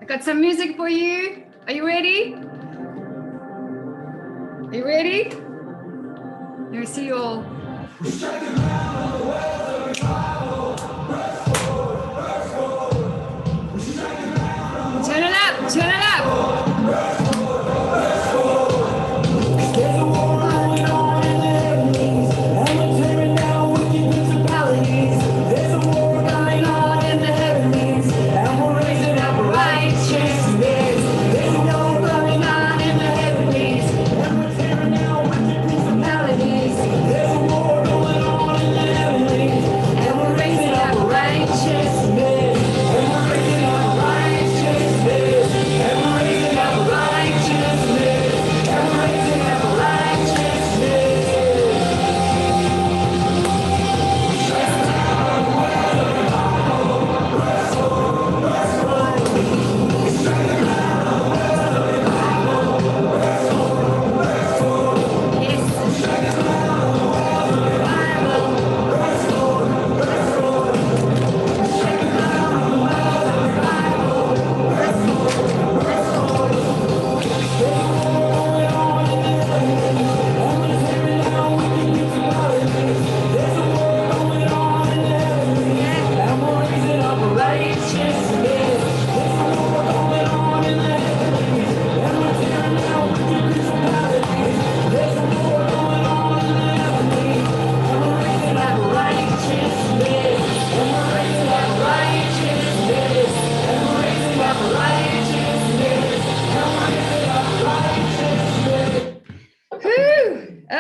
I got some music for you. Are you ready? Are you ready? Let me see you all. Turn it up, turn it up.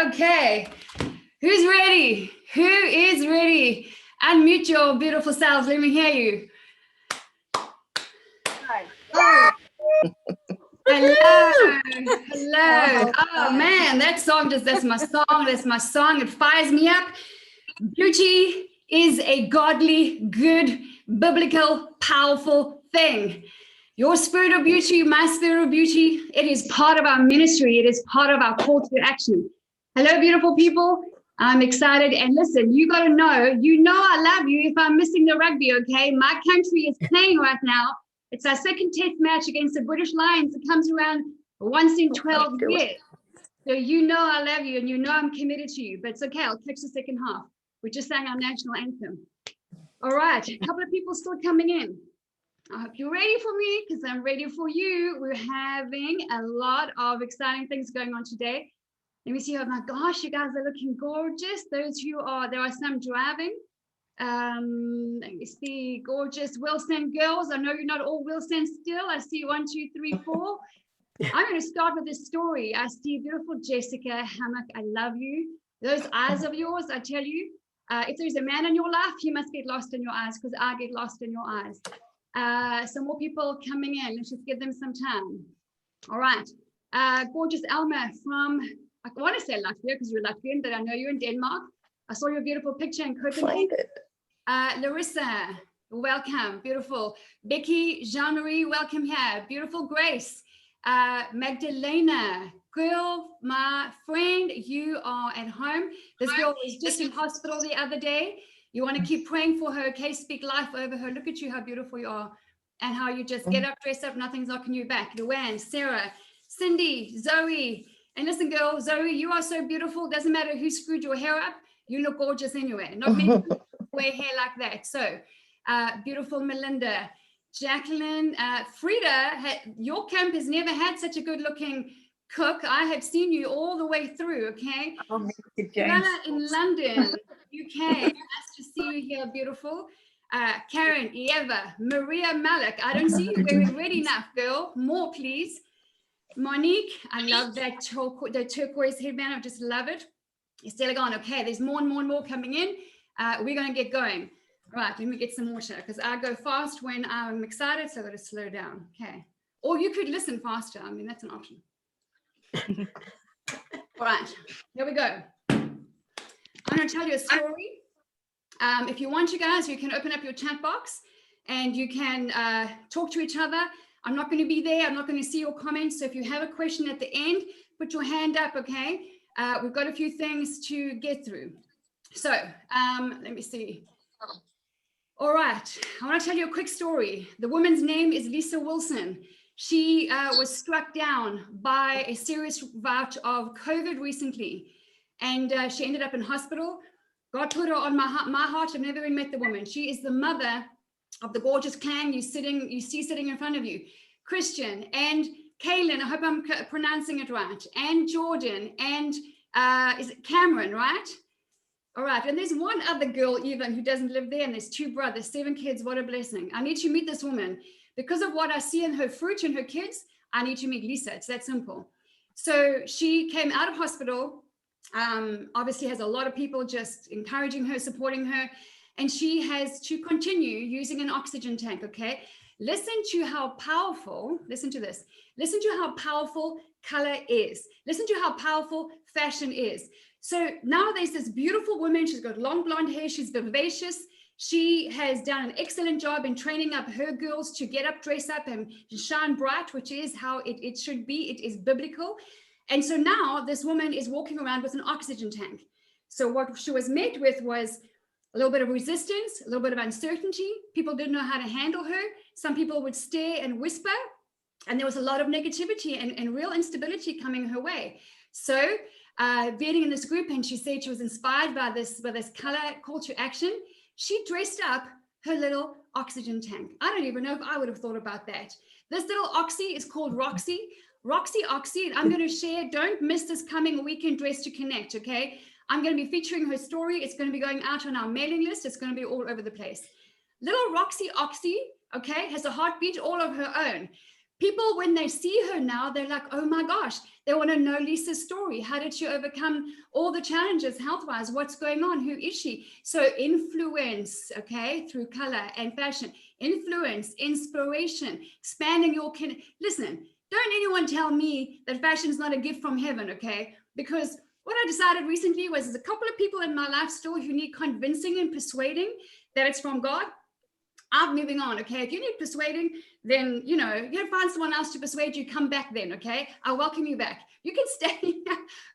Okay, who's ready? Who is ready? Unmute your beautiful selves. Let me hear you. Hi. Oh. Hello. Hello. Oh man, that song that's my song. That's my song. It fires me up. Beauty is a godly, good, biblical, powerful thing. Your spirit of beauty, my spirit of beauty, it is part of our ministry. It is part of our call to action. Hello, beautiful people. I'm excited. And listen, you got to know, I love you if I'm missing the rugby, okay? My country is playing right now. It's our second test match against the British Lions. It comes around once in 12 years. So I love you and I'm committed to you. But it's okay, I'll catch the second half. We just sang our national anthem. All right, a couple of people still coming in. I hope you're ready for me because I'm ready for you. We're having a lot of exciting things going on today. Let me see. Oh my gosh, you guys are looking gorgeous. There are some driving. Let me see, gorgeous Wilson girls. I know you're not all Wilson still. I see 1, 2, 3, 4. I'm going to start with this story. I see beautiful Jessica Hammock. I love you. Those eyes of yours, I tell you, if there's a man in your life, he must get lost in your eyes because I get lost in your eyes. Some more people coming in. Let's just give them some time. All right. Gorgeous Elma from, I want to say Latvia because you're Latvian, but I know you're in Denmark. I saw your beautiful picture in Copenhagen. Larissa, welcome. Beautiful. Becky, Jean-Marie, welcome here. Beautiful Grace. Magdalena, girl, my friend, you are at home. This girl was just in hospital the other day. You want to keep praying for her, okay? Speak life over her. Look at you, how beautiful you are. And how you just get up, dress up, nothing's knocking you back. Luann, Sarah, Cindy, Zoe. And listen, girl, Zoe, you are so beautiful. Doesn't matter who screwed your hair up. You look gorgeous anyway. Not many people wear hair like that. So, beautiful Melinda. Jacqueline, Frida, your camp has never had such a good looking cook. I have seen you all the way through, okay? Oh, Savannah in London, UK. Nice to see you here, beautiful. Karen, Eva, Maria Malik. I don't see you wearing red enough, girl. More, please. Monique, I love that turquoise headband. I just love it. Estella gone. Okay, there's more and more and more coming in. We're going to get going. Right, let me get some water because I go fast when I'm excited, so I've got to slow down. Okay. Or you could listen faster. I mean, that's an option. All right, here we go. I'm going to tell you a story. If you want to, guys, you can open up your chat box and you can talk to each other. I'm not going to be there. I'm not going to see your comments. So if you have a question at the end, put your hand up, okay? We've got a few things to get through. So let me see. All right, I want to tell you a quick story. The woman's name is Lisa Wilson. She was struck down by a serious bout of COVID recently, and she ended up in hospital. God put her on my heart. I've never even met the woman. She is the mother of the gorgeous clan you see sitting in front of you, Christian and Kaylin. I hope I'm pronouncing it right, and Jordan, and is it Cameron, right? All right, and there's one other girl even who doesn't live there, and there's 2 brothers, 7 kids. What a blessing. I need to meet this woman. Because of what I see in her fruit and her kids, I need to meet Lisa. It's that simple. So she came out of hospital, obviously has a lot of people just encouraging her, supporting her, and she has to continue using an oxygen tank, okay? Listen to how powerful, listen to this, listen to how powerful color is. Listen to how powerful fashion is. So now there's this beautiful woman. She's got long blonde hair. She's vivacious. She has done an excellent job in training up her girls to get up, dress up, and shine bright, which is how it should be. It is biblical. And so now this woman is walking around with an oxygen tank. So what she was met with was a little bit of resistance, a little bit of uncertainty. People didn't know how to handle her. Some people would stare and whisper. And there was a lot of negativity and real instability coming her way. So being in this group, and she said she was inspired by this color call to action. She dressed up her little oxygen tank. I don't even know if I would have thought about that. This little oxy is called Roxy. Roxy Oxy, and I'm going to share. Don't miss this coming weekend, Dress to Connect, okay? I'm going to be featuring her story. It's going to be going out on our mailing list. It's going to be all over the place. Little Roxy Oxy, okay, has a heartbeat all of her own. People, when they see her now, they're like, oh my gosh, they want to know Lisa's story. How did she overcome all the challenges health-wise? What's going on? Who is she? So influence, okay, through color and fashion. Influence, inspiration, expanding your... Listen, don't anyone tell me that fashion is not a gift from heaven, okay? Because what I decided recently was there's a couple of people in my life still who need convincing and persuading that it's from God. I'm moving on, okay? If you need persuading, then, you can find someone else to persuade you. Come back then, okay? I'll welcome you back. You can stay,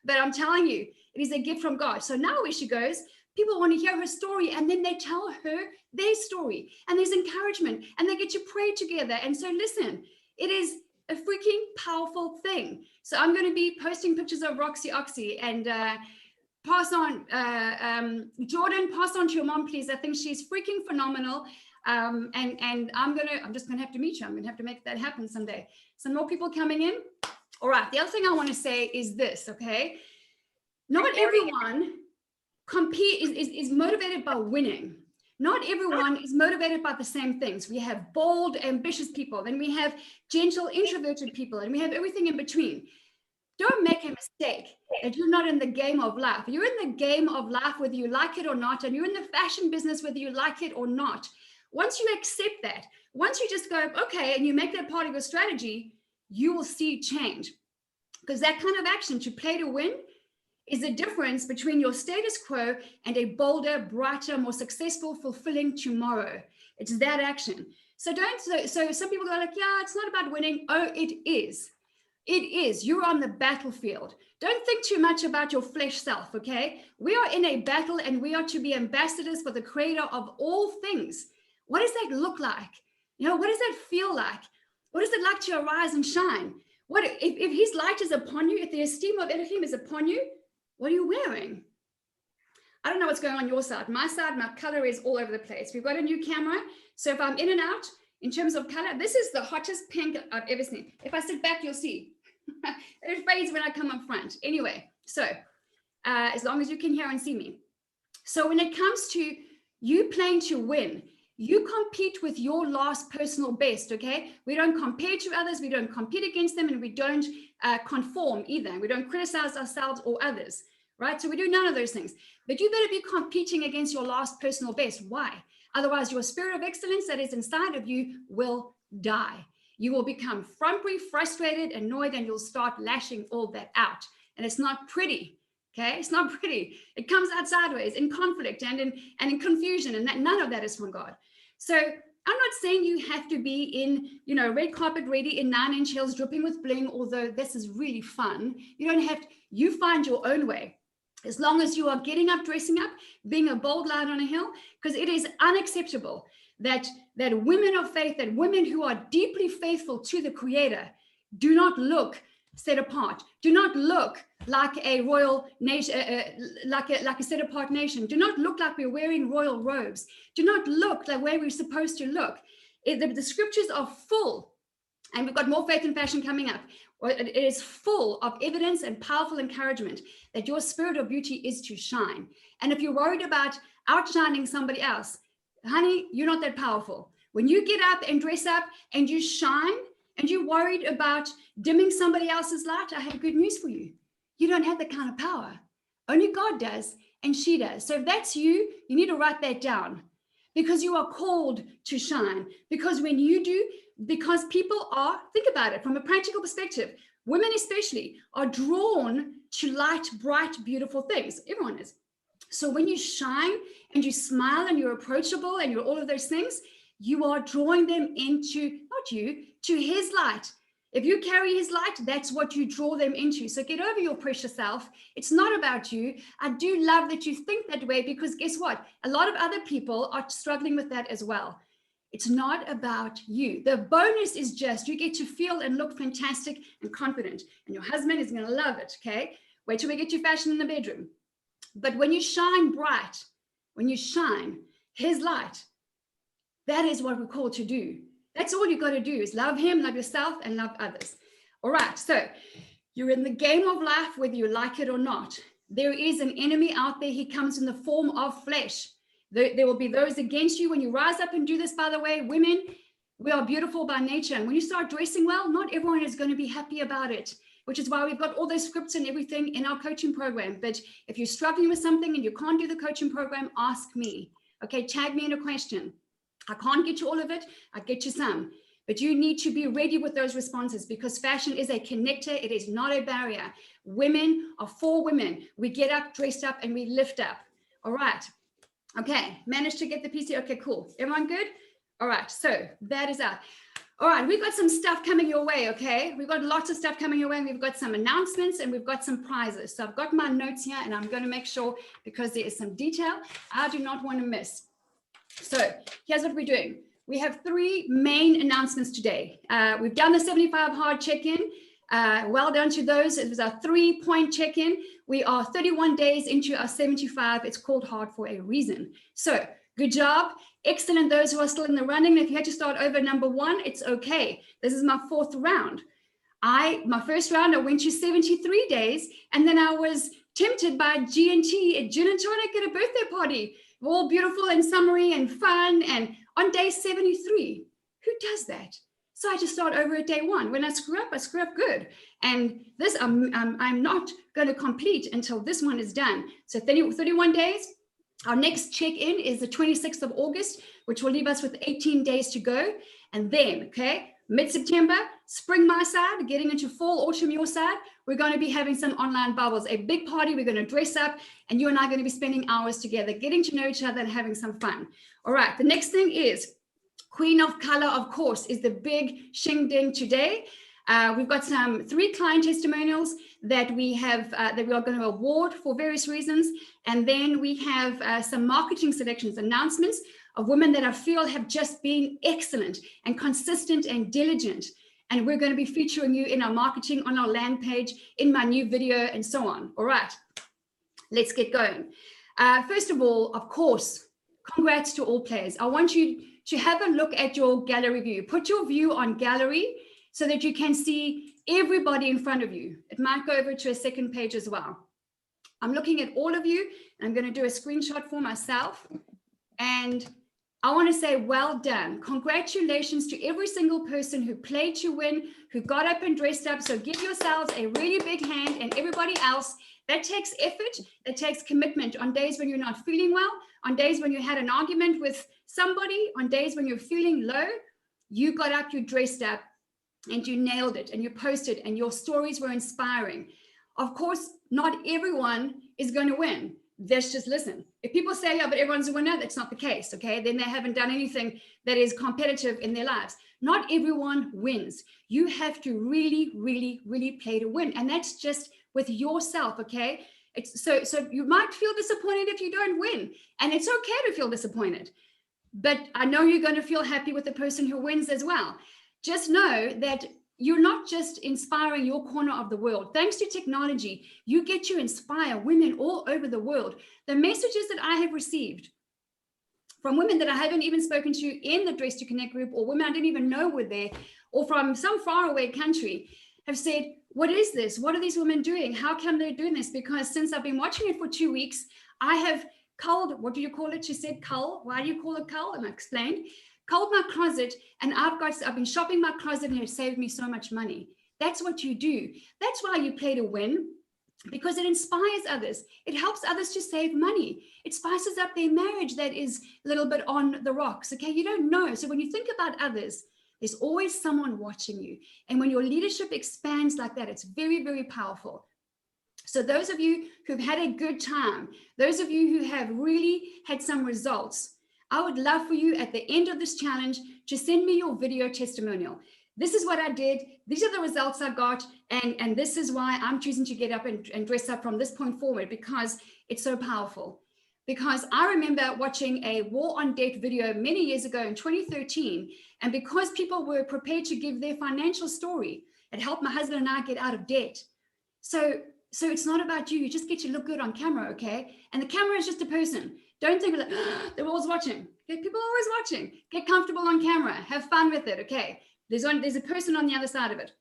but I'm telling you, it is a gift from God. So now where she goes, people want to hear her story, and then they tell her their story, and there's encouragement, and they get to pray together. And so listen, it is a freaking powerful thing. So I'm going to be posting pictures of Roxy Oxy, and pass on, Jordan, pass on to your mom, please. I think she's freaking phenomenal. And I'm just gonna have to meet you. I'm gonna have to make that happen someday. Some more people coming in. All right. The other thing I want to say is this, okay? Not everyone is motivated by winning. Not everyone is motivated by the same things. We have bold, ambitious people, then we have gentle, introverted people, and we have everything in between. Don't make a mistake that you're not in the game of life. You're in the game of life whether you like it or not, and you're in the fashion business whether you like it or not. Once you accept that, once you just go, okay, and you make that part of your strategy, you will see change. Because that kind of action, to play to win, is the difference between your status quo and a bolder, brighter, more successful, fulfilling tomorrow. It's that action. So some people go like, yeah, it's not about winning. Oh, it is. It is. You're on the battlefield. Don't think too much about your flesh self, okay? We are in a battle, and we are to be ambassadors for the creator of all things. What does that look like? What does that feel like? What is it like to arise and shine? What if his light is upon you, if the esteem of Elohim is upon you, what are you wearing? I don't know what's going on your side. My side, my color is all over the place. We've got a new camera. So if I'm in and out in terms of color, this is the hottest pink I've ever seen. If I sit back, you'll see. It fades when I come up front. Anyway, so as long as you can hear and see me. So when it comes to you playing to win, you compete with your last personal best, okay? We don't compare to others, we don't compete against them, and we don't conform either. We don't criticize ourselves or others, right? So we do none of those things. But you better be competing against your last personal best. Why? Otherwise, your spirit of excellence that is inside of you will die. You will become frumpy, frustrated, annoyed, and you'll start lashing all that out. And it's not pretty. Okay, it's not pretty. It comes out sideways in conflict and in confusion, and none of that is from God. So I'm not saying you have to be in, red carpet ready in 9-inch heels dripping with bling, although this is really fun. You don't have to, you find your own way. as long as you are getting up, dressing up, being a bold light on a hill, because it is unacceptable that women of faith, that women who are deeply faithful to the Creator, do not look set apart, do not look like a royal nation, like a set apart nation, do not look like we're wearing royal robes, do not look like where we're supposed to look. The scriptures are full, and we've got more Faith and Fashion coming up. It is full of evidence and powerful encouragement that your spirit of beauty is to shine. And if you're worried about outshining somebody else, honey, you're not that powerful. When you get up and dress up and you shine and you're worried about dimming somebody else's light, I have good news for you. You don't have that kind of power. Only God does, and she does. So if that's you, you need to write that down, because you are called to shine. Because when you do, because people are, think about it from a practical perspective, women especially are drawn to light, bright, beautiful things. Everyone is. So when you shine and you smile and you're approachable and you're all of those things, you are drawing them into, not you, to his light. If you carry his light, that's what you draw them into. So get over your precious self. It's not about you. I do love that you think that way, because guess what? A lot of other people are struggling with that as well. It's not about you. The bonus is just you get to feel and look fantastic and confident, and your husband is going to love it, okay? Wait till we get you fashion in the bedroom. But when you shine bright, when you shine his light, that is what we're called to do. That's all you got to do is love him, love yourself, and love others. All right, so you're in the game of life, whether you like it or not. There is an enemy out there. He comes in the form of flesh. There will be those against you when you rise up and do this. By the way, women, we are beautiful by nature. And when you start dressing well, not everyone is going to be happy about it, which is why we've got all those scripts and everything in our coaching program. But if you're struggling with something and you can't do the coaching program, ask me. Okay, tag me in a question. I can't get you all of it. I get you some. But you need to be ready with those responses, because fashion is a connector. It is not a barrier. Women are for women. We get up, dressed up, and we lift up. All right. Okay, managed to get the PC. Okay, cool. Everyone good? All right, so that is out. All right, we've got some stuff coming your way, okay? We've got lots of stuff coming your way. We've got some announcements and we've got some prizes. So I've got my notes here, and I'm going to make sure, because there is some detail I do not want to miss. So here's what we're doing. We have 3 main announcements today. We've done the 75 hard check-in. Well done to those. It was our 3-point check-in. We are 31 days into our 75. It's called hard for a reason. So good job. Excellent. Those who are still in the running. If you had to start over number 1, it's okay. This is my 4th round. My first round, I went to 73 days, and then I was tempted by G&T at Gin and Tonic at a birthday party. All beautiful and summery and fun. And on day 73, who does that? So I just start over at day 1. When I screw up good. And this, I'm not going to complete until this one is done. So 31 days. Our next check-in is the 26th of August, which will leave us with 18 days to go. And then, okay, mid-September, spring my side, getting into fall, autumn your side, we're going to be having some online bubbles, a big party. We're going to dress up, and you and I are going to be spending hours together, getting to know each other and having some fun. All right, the next thing is Queen of Color, of course, is the big shing-ding today. We've got some 3 client testimonials that we have that we are going to award for various reasons. And then we have some marketing selections, announcements of women that I feel have just been excellent and consistent and diligent. And we're going to be featuring you in our marketing, on our land page, in my new video, and so on. All right, let's get going. First of all, of course, congrats to all players. I want you to have a look at your gallery view. Put your view on gallery so that you can see everybody in front of you. It might go over to a second page as well. I'm looking at all of you, and I'm going to do a screenshot for myself. And I want to say well done. Congratulations to every single person who played to win, who got up and dressed up. So give yourselves a really big hand, and everybody else. That takes effort. That takes commitment on days when you're not feeling well, on days when you had an argument with somebody, on days when you're feeling low. You got up, you dressed up, and you nailed it, and you posted, and your stories were inspiring. Of course, not everyone is going to win. Let's just listen. If people say, yeah, but everyone's a winner, that's not the case, okay? Then they haven't done anything that is competitive in their lives. Not everyone wins. You have to really, really, really play to win. And that's just with yourself, okay? So you might feel disappointed if you don't win, and it's okay to feel disappointed. But I know you're going to feel happy with the person who wins as well. Just know that you're not just inspiring your corner of the world. Thanks to technology, you get to inspire women all over the world. The messages that I have received from women that I haven't even spoken to in the Dress to Connect group, or women I didn't even know were there, or from some faraway country, have said, what is this? What are these women doing? How come they're doing this? Because since I've been watching it for 2 weeks, I have culled, what do you call it? She said cull. Why do you call it cull? And I explained, culled my closet, and I've been shopping my closet, and it saved me so much money. That's what you do. That's why you play to win, because it inspires others. It helps others to save money. It spices up their marriage that is a little bit on the rocks. Okay, you don't know. So when you think about others, there's always someone watching you. And when your leadership expands like that, it's very, very powerful. So those of you who've had a good time, those of you who have really had some results, I would love for you at the end of this challenge to send me your video testimonial. This is what I did. These are the results I got. And this is why I'm choosing to get up and dress up from this point forward, because it's so powerful. Because I remember watching a War on Debt video many years ago in 2013. And because people were prepared to give their financial story, it helped my husband and I get out of debt. So it's not about you. You just get to look good on camera, okay? And the camera is just a person. Don't think like, oh, they're always watching. Okay? People are always watching. Get comfortable on camera. Have fun with it, okay? There's a person on the other side of it.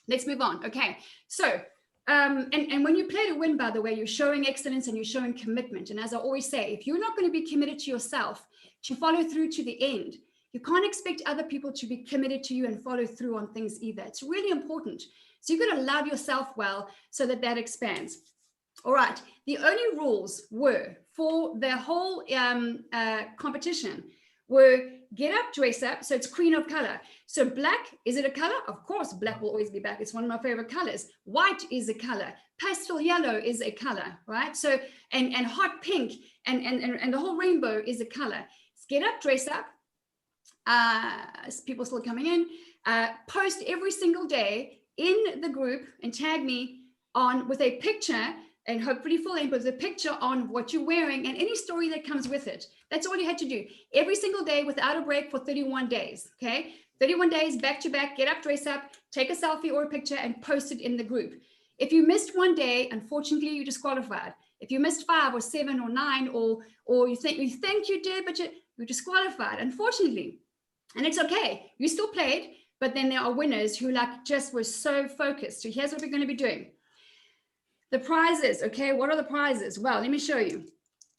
Let's move on, okay? So, and when you play to win, by the way, you're showing excellence and you're showing commitment. And as I always say, if you're not going to be committed to yourself to follow through to the end, you can't expect other people to be committed to you and follow through on things either. It's really important. So you've got to love yourself well so that expands. All right. The only rules were for the whole competition were get up, dress up. So it's queen of color. So black, is it a color? Of course, black will always be black. It's one of my favorite colors. White is a color. Pastel yellow is a color, right? So, and hot pink and the whole rainbow is a color. Get up, dress up. People still coming in. Post every single day in the group and tag me on with a picture, and hopefully full length with a picture on what you're wearing and any story that comes with it. That's all you had to do every single day without a break for 31 days. Okay, 31 days back to back. Get up, dress up, take a selfie or a picture and post it in the group. If you missed one day, unfortunately you're disqualified. If you missed 5 or 7 or 9, or you think you did, but you're disqualified, unfortunately. And it's okay, you still played, but then there are winners who just were so focused. So here's what we're going to be doing. The prizes, okay, what are the prizes? Well, let me show you.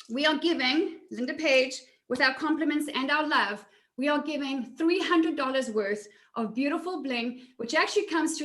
We are giving Linda Page, with our compliments and our love, we are giving $300 worth of beautiful bling, which actually comes to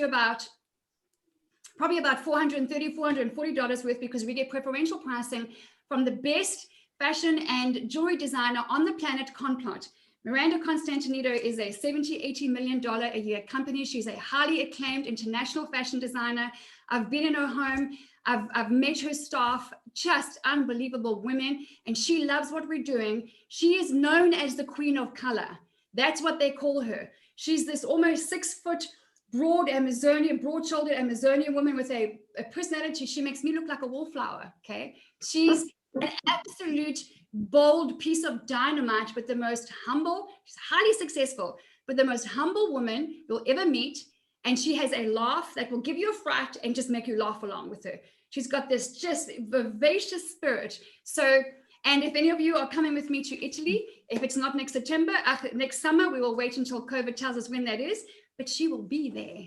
probably about $430, $440 worth, because we get preferential pricing from the best fashion and jewelry designer on the planet, Complot. Miranda Constantinido is a $70-80 million a year company. She's a highly acclaimed international fashion designer. I've been in her home. I've met her staff, just unbelievable women, and she loves what we're doing. She is known as the queen of color. That's what they call her. She's this almost 6 foot broad-shouldered Amazonian woman with a personality. She makes me look like a wallflower, okay? She's an absolute bold piece of dynamite, but the most humble, she's highly successful, but the most humble woman you'll ever meet. And she has a laugh that will give you a fright and just make you laugh along with her. She's got this just vivacious spirit. So, and if any of you are coming with me to Italy, if it's not next September, next summer, we will wait until COVID tells us when that is, but she will be there.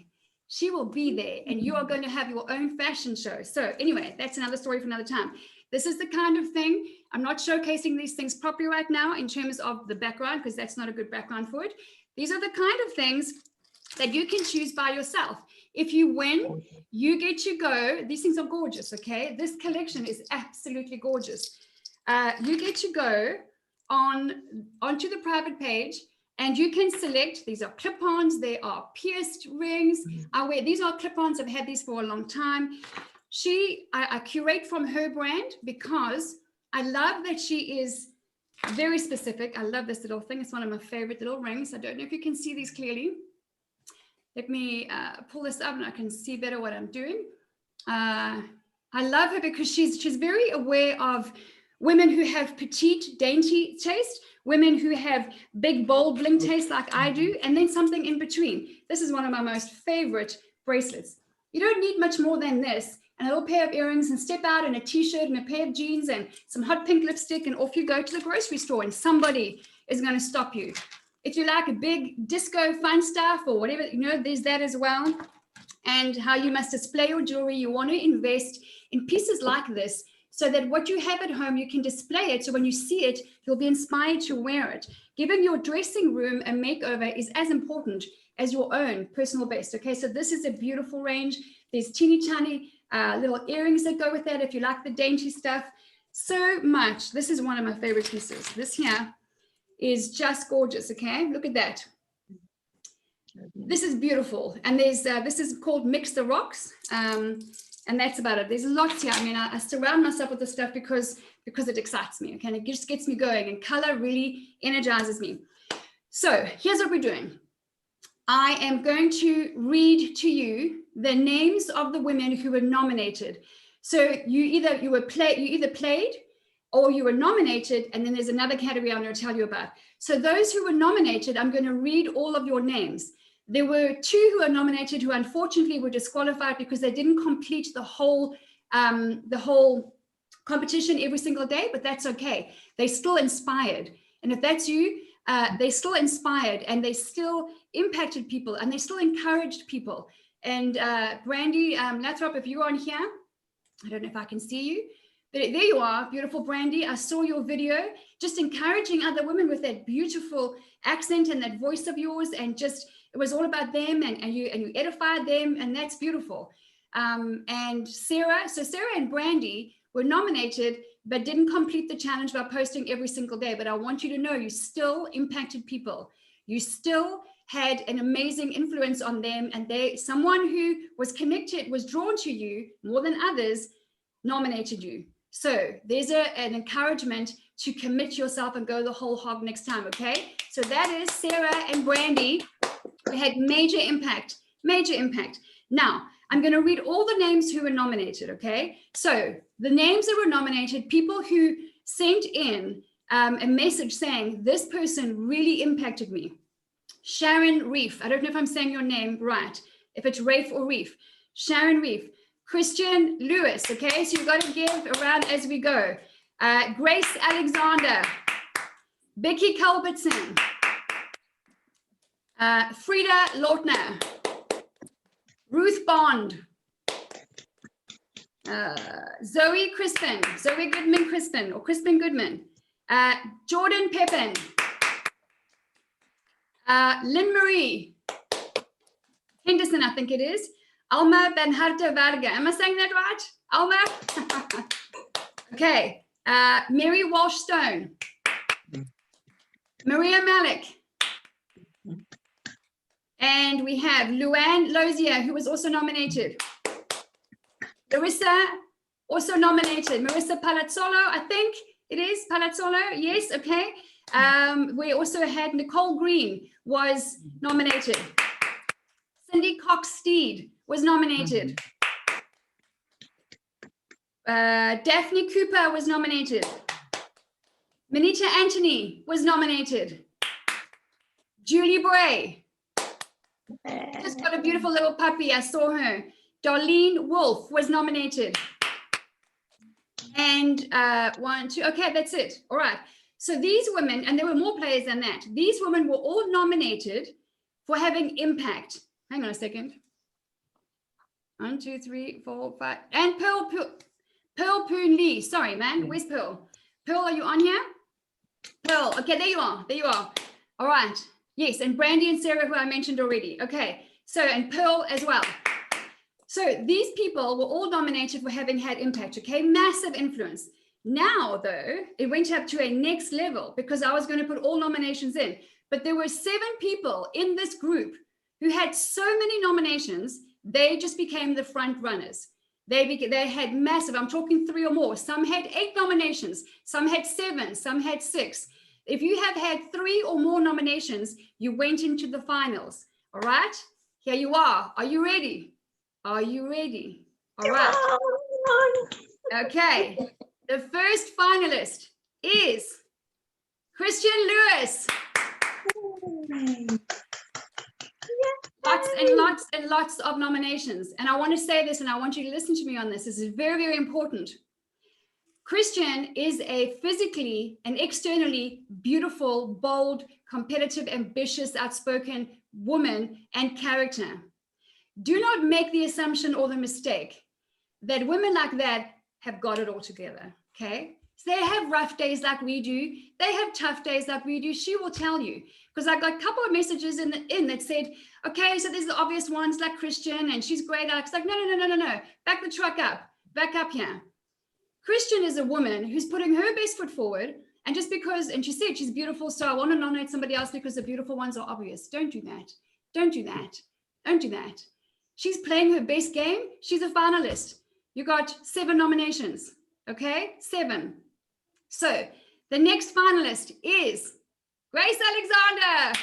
She will be there, and you are going to have your own fashion show. So anyway, that's another story for another time. This is the kind of thing, I'm not showcasing these things properly right now in terms of the background, because that's not a good background for it. These are the kind of things that you can choose by yourself. If you win, you get to go. These things are gorgeous, okay? This collection is absolutely gorgeous. You get to go onto the private page, and you can select. These are clip-ons. They are pierced rings. These are clip-ons. I've had these for a long time. I curate from her brand because I love that she is very specific. I love this little thing. It's one of my favorite little rings. I don't know if you can see these clearly. Let me pull this up and I can see better what I'm doing. I love her because she's very aware of women who have petite, dainty taste, women who have big, bold, bling taste like I do, and then something in between. This is one of my most favorite bracelets. You don't need much more than this, and a little pair of earrings, and step out in a t-shirt and a pair of jeans and some hot pink lipstick, and off you go to the grocery store, and somebody is going to stop you. If you like a big disco fun stuff or whatever, you know, there's that as well. And how you must display your jewelry. You want to invest in pieces like this so that what you have at home, you can display it. So when you see it, you'll be inspired to wear it. Giving your dressing room a makeover is as important as your own personal best. Okay, so this is a beautiful range. There's teeny tiny little earrings that go with that if you like the dainty stuff. So much. This is one of my favorite pieces. This here is just gorgeous. Okay, look at that. This is beautiful, and there's this is called Mix the Rocks, and that's about it. There's lots here. I mean, I surround myself with this stuff because it excites me, okay, and it just gets me going, and color really energizes me. So here's what we're doing. I am going to read to you the names of the women who were nominated. So you either played or you were nominated, and then there's another category I'm going to tell you about. So those who were nominated, I'm going to read all of your names. There were 2 who were nominated who unfortunately were disqualified because they didn't complete the whole competition every single day, but that's okay. They still inspired. And if that's you, they still inspired, and they still impacted people, and they still encouraged people. And Brandy Lathrop, if you're on here, I don't know if I can see you, but there you are, beautiful Brandy. I saw your video, just encouraging other women with that beautiful accent and that voice of yours, and just it was all about them, and you edified them, and that's beautiful. And Sarah and Brandy were nominated but didn't complete the challenge by posting every single day. But I want you to know you still impacted people. You still had an amazing influence on them, and someone who was connected, was drawn to you more than others, nominated you. So there's an encouragement to commit yourself and go the whole hog next time, okay? So that is Sarah and Brandy. We had major impact. Now, I'm going to read all the names who were nominated, okay? So the names that were nominated, people who sent in a message saying, this person really impacted me. Sharon Reef. I don't know if I'm saying your name right, if it's Rafe or Reef. Sharon Reef. Christian Lewis, okay? So you've got to give around as we go. Grace Alexander. Becky Culbertson. Frida Lautner. Ruth Bond. Zoe Goodman Crispin, or Crispin Goodman. Jordan Pepin. Lynn Marie Henderson, I think it is. Alma Benharta Varga. Am I saying that right? Alma? Okay. Mary Walsh Stone. Maria Malik. And we have Luann Lozier, who was also nominated. Larissa, also nominated. Marissa Palazzolo, I think it is Palazzolo. Yes, okay. We also had Nicole Green was nominated. Cindy Cox Steed was nominated. Daphne Cooper was nominated. Manita Anthony was nominated. Julie Bray. Just got a beautiful little puppy. I saw her. Darlene Wolf was nominated. And 1, 2. Okay, that's it. All right. So these women, and there were more players than that, these women were all nominated for having impact. Hang on a second. 1, 2, 3, 4, 5. And Pearl Poon Lee. Sorry, man. Where's Pearl? Pearl, are you on here? Pearl. Okay, there you are. There you are. All right. Yes, and Brandy and Sarah, who I mentioned already. Okay. So, and Pearl as well. So these people were all nominated for having had impact. Okay, massive influence. Now, though, it went up to a next level because I was going to put all nominations in. But there were 7 people in this group who had so many nominations, they just became the front runners. They had massive, I'm talking 3 or more. Some had 8 nominations, some had 7, some had 6. If you have had 3 or more nominations, you went into the finals. All right, here you are. Are you ready? Are you ready? All right. Okay, the first finalist is Christian Lewis. Lots and lots and lots of nominations. And I want to say this, and I want you to listen to me on this. This is very, very important. Christian is a physically and externally beautiful, bold, competitive, ambitious, outspoken woman and character. Do not make the assumption or the mistake that women like that have got it all together, okay? So they have rough days like we do. They have tough days like we do. She will tell you. Because I got a couple of messages in that said, okay, so there's the obvious ones like Christian, and she's great. I was like, no. Back the truck up. Back up here. Christian is a woman who's putting her best foot forward. And just because, and she said she's beautiful, so I want to nominate somebody else because the beautiful ones are obvious. Don't do that. Don't do that. Don't do that. She's playing her best game. She's a finalist. You got 7 nominations, okay? 7. So the next finalist is Grace Alexander.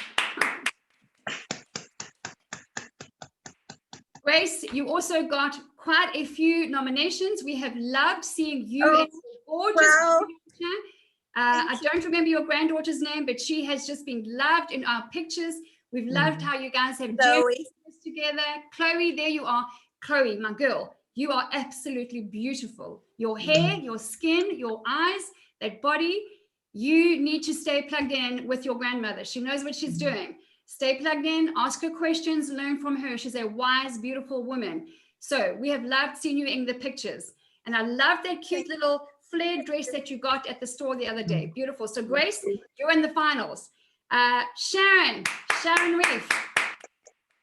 Grace, you also got quite a few nominations. We have loved seeing you. Oh, gorgeous. wow. I don't remember your granddaughter's name, but she has just been loved in our pictures. We've loved how you guys have journeyed together. Chloe, there you are. Chloe, my girl, you are absolutely beautiful. Your hair, your skin, your eyes, that body, you need to stay plugged in with your grandmother. She knows what she's doing. Stay plugged in, ask her questions, learn from her. She's a wise, beautiful woman. So we have loved seeing you in the pictures. And I love that cute little flared dress that you got at the store the other day. Beautiful. So Grace, you're in the finals. Sharon Reef.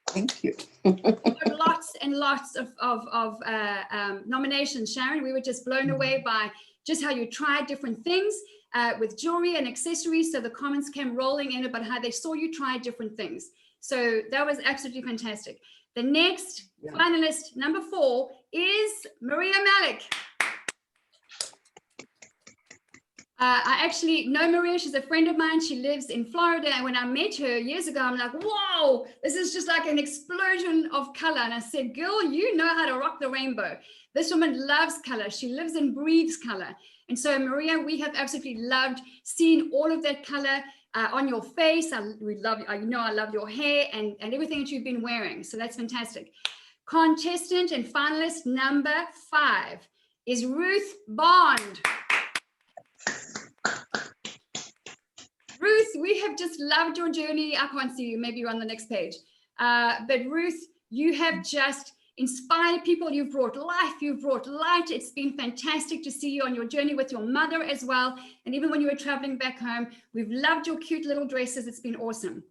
Thank you. Lots and lots of nominations, Sharon. We were just blown away by just how you tried different things with jewelry and accessories. So the comments came rolling in about how they saw you try different things. So that was absolutely fantastic. The next finalist, number 4, is Maria Malik. I actually know Maria. She's a friend of mine. She lives in Florida. And when I met her years ago, I'm like, whoa, this is just like an explosion of color. And I said, girl, you know how to rock the rainbow. This woman loves color. She lives and breathes color. And so, Maria, we have absolutely loved seeing all of that color on your face. We love you. You know, I love your hair and everything that you've been wearing. So that's fantastic. Contestant and finalist number 5 is Ruth Bond. Ruth, we have just loved your journey. I can't see you. Maybe you're on the next page. But Ruth, you have just inspired people. You've brought life. You've brought light. It's been fantastic to see you on your journey with your mother as well. And even when you were traveling back home, we've loved your cute little dresses. It's been awesome.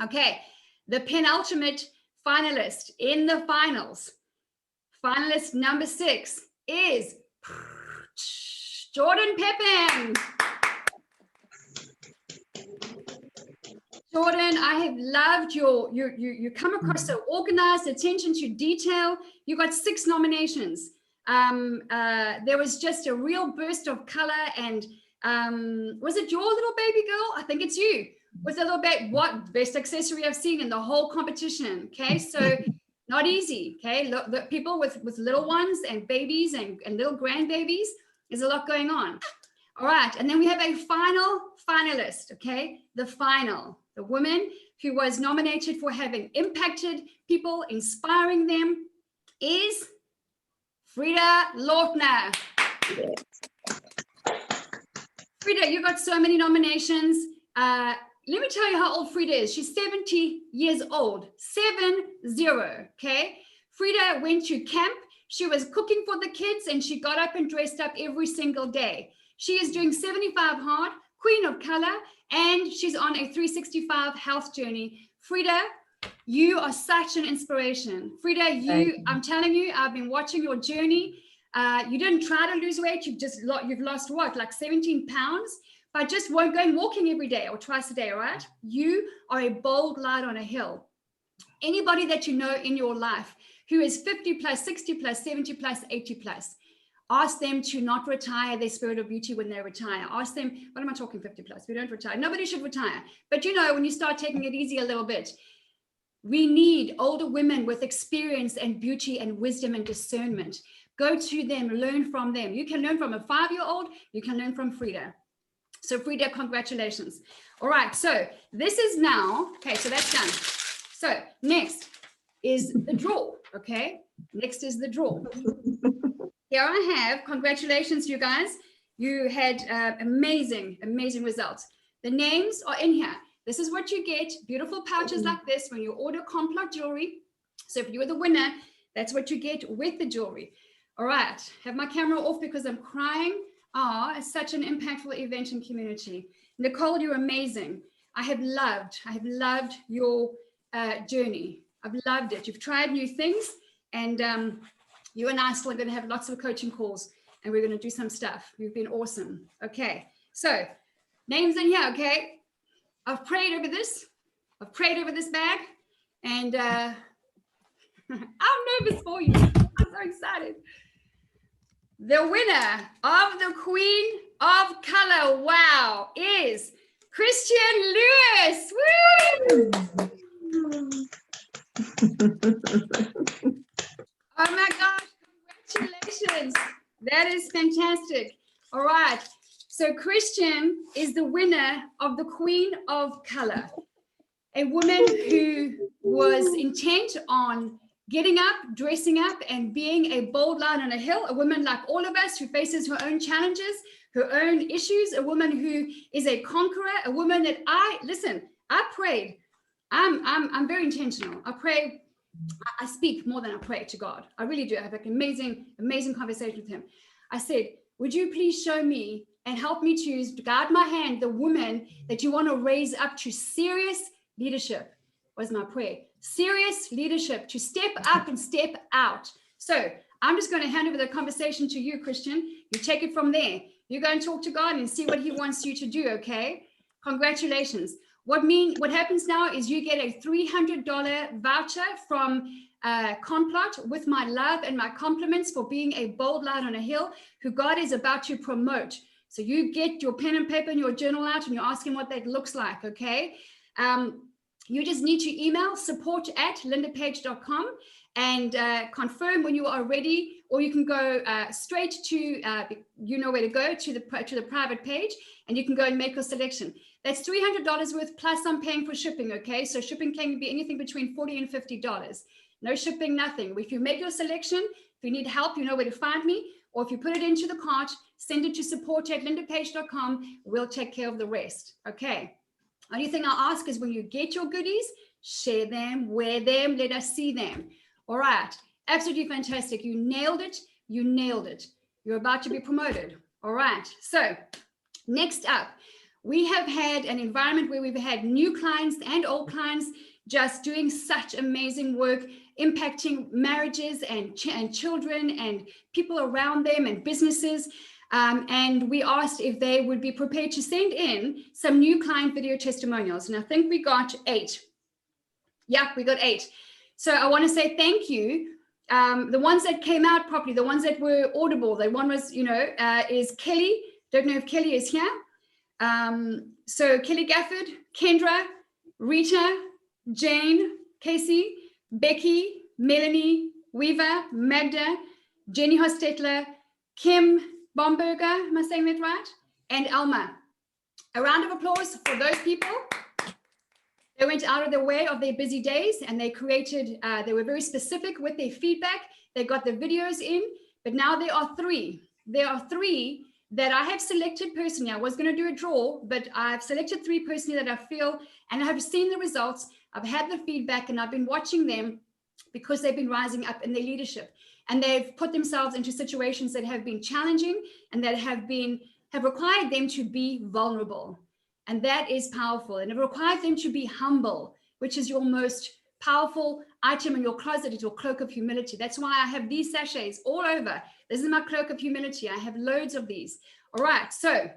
Okay, the penultimate finalist in the finals. Finalist number 6 is Jordan Pepin. Jordan, I have loved you come across so organized, attention to detail. You got 6 nominations. There was just a real burst of color. And was it your little baby girl? I think it's you with a little bit. What best accessory I've seen in the whole competition. Okay, so not easy. Okay, look, the people with little ones and babies and little grandbabies, there's a lot going on. All right, and then we have a final finalist. Okay, the woman who was nominated for having impacted people, inspiring them, is Frida Lautner. Frida, you got so many nominations. Let me tell you how old Frida is. She's 70 years old, 70, okay? Frida went to camp. She was cooking for the kids, and she got up and dressed up every single day. She is doing 75 hard, queen of color, and she's on a 365 health journey. Frida, you are such an inspiration. Frida, I'm telling you, I've been watching your journey. You didn't try to lose weight. You've lost what, like 17 pounds? But just going walking every day or twice a day, right? You are a bold light on a hill. Anybody that you know in your life who is 50 plus, 60 plus, 70 plus, 80 plus, ask them to not retire their spirit of beauty when they retire. Ask them, what am I talking 50 plus? We don't retire. Nobody should retire. But you know, when you start taking it easy a little bit, we need older women with experience and beauty and wisdom and discernment. Go to them, learn from them. You can learn from a 5-year-old, you can learn from Frida. So Frida, congratulations. All right, so this is now, okay, so that's done. So next is the draw, okay? Next is the draw. Here I have, congratulations, you guys. You had amazing, amazing results. The names are in here. This is what you get, beautiful pouches like this when you order Complot jewelry. So if you're the winner, that's what you get with the jewelry. All right, have my camera off because I'm crying. Ah, it's such an impactful event and community. Nicole, you're amazing. I have loved your journey. I've loved it. You've tried new things, and you and I are still going to have lots of coaching calls, and we're going to do some stuff. You've been awesome. Okay, so names in here, okay? I've prayed over this. I've prayed over this bag, and I'm nervous for you. I'm so excited. The winner of the Queen of Color, wow, is Christian Lewis. Woo! Oh my gosh, congratulations. That is fantastic. All right. So Christian is the winner of the Queen of Color, a woman who was intent on getting up, dressing up, and being a bold lion on a hill, a woman like all of us who faces her own challenges, her own issues, a woman who is a conqueror, a woman that I prayed. I'm very intentional. I pray, I speak more than I pray to God. I really do. I have an amazing, amazing conversation with him. I said, would you please show me and help me to guide my hand, the woman that you want to raise up to serious leadership, was my prayer. Serious leadership, to step up and step out. So I'm just going to hand over the conversation to you, Christian. You take it from there. You go and talk to God and see what he wants you to do, okay? Congratulations. What happens now is you get a $300 voucher from Complot with my love and my compliments for being a bold light on a hill who God is about to promote. So you get your pen and paper and your journal out and you're asking what that looks like, okay? You just need to email support@lindapage.com and confirm when you are ready, or you can go straight to, you know where to go, to the private page, and you can go and make your selection. That's $300 worth, plus I'm paying for shipping, okay? So shipping can be anything between $40 and $50. No shipping, nothing. If you make your selection, if you need help, you know where to find me, or if you put it into the cart, send it to support@lindapage.com. We'll take care of the rest, okay? Only thing I ask is when you get your goodies, share them, wear them, let us see them. All right, absolutely fantastic. You nailed it. You nailed it. You're about to be promoted. All right, so next up, we have had an environment where we've had new clients and old clients just doing such amazing work, impacting marriages and children and people around them and businesses. And we asked if they would be prepared to send in some new client video testimonials. And I think we got 8. Yeah, we got 8. So I want to say thank you. The ones that came out properly, the ones that were audible, the one was, is Kelly. Don't know if Kelly is here. So Kelly Gafford, Kendra, Rita, Jane, Casey, Becky, Melanie, Weaver, Magda, Jenny Hostetler, Kim Bomberger, am I saying that right? And Alma. A round of applause for those people. They went out of their way of their busy days and they created, they were very specific with their feedback. They got the videos in, but now there are 3. There are 3 that I have selected personally. I was going to do a draw, but I've selected 3 personally that I feel, and I have seen the results. I've had the feedback and I've been watching them because they've been rising up in their leadership. And they've put themselves into situations that have been challenging and that have required them to be vulnerable. And that is powerful. And it requires them to be humble, which is your most powerful item in your closet, is your cloak of humility. That's why I have these sachets all over. This is my cloak of humility. I have loads of these. All right, so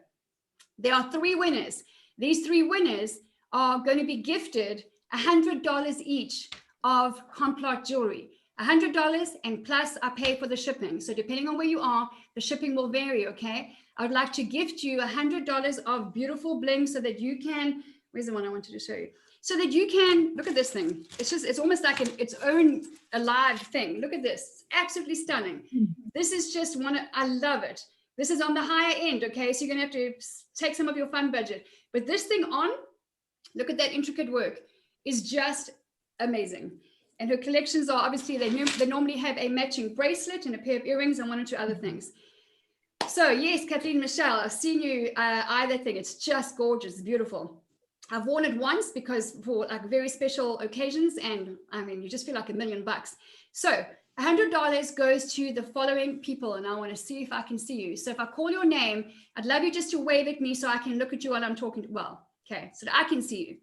there are 3 winners. These 3 winners are going to be gifted $100 each of Complot jewelry. $100 and plus I pay for the shipping. So depending on where you are, the shipping will vary, okay? I would like to gift you $100 of beautiful bling so that you can Where's the one I wanted to show you? So that you can look at this thing. It's almost like its own alive thing. Look at this. It's absolutely stunning. This is just I love it. This is on the higher end, okay? So you're gonna have to take some of your fund budget. But this thing look at that intricate work, is just amazing. And her collections are obviously, they normally have a matching bracelet and a pair of earrings and one or two other things. So yes, Kathleen Michelle, I've seen you eye that thing. It's just gorgeous, beautiful. I've worn it once because for like very special occasions, and I mean, you just feel like $1,000,000. So $100 goes to the following people, and I want to see if I can see you. So if I call your name, I'd love you just to wave at me so I can look at you while I'm talking. Well, okay, so that I can see you.